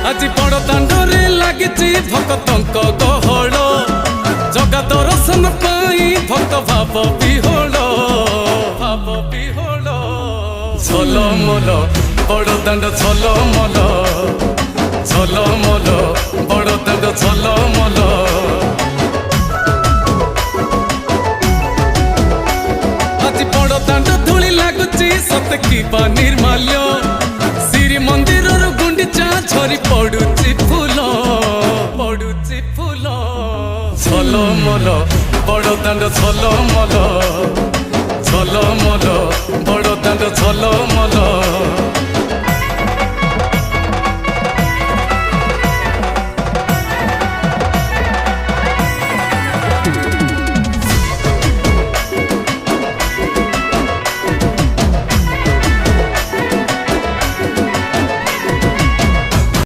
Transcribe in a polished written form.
आज बड़ दांडरे लागिची भक्तंक गहळ जगा दर्शन पाई भक्त भाव विहोल झलमल बड़ दांड झलमल झलमल बड़ दांड झलमल आज बड़ दांड धूली लागुची सत की निर्माल्य श्री मंदिर गुंडीचा झरी पड़ुची फूल झलमल बड़ दांड झलमल झलमल बड़ दांड झलमल।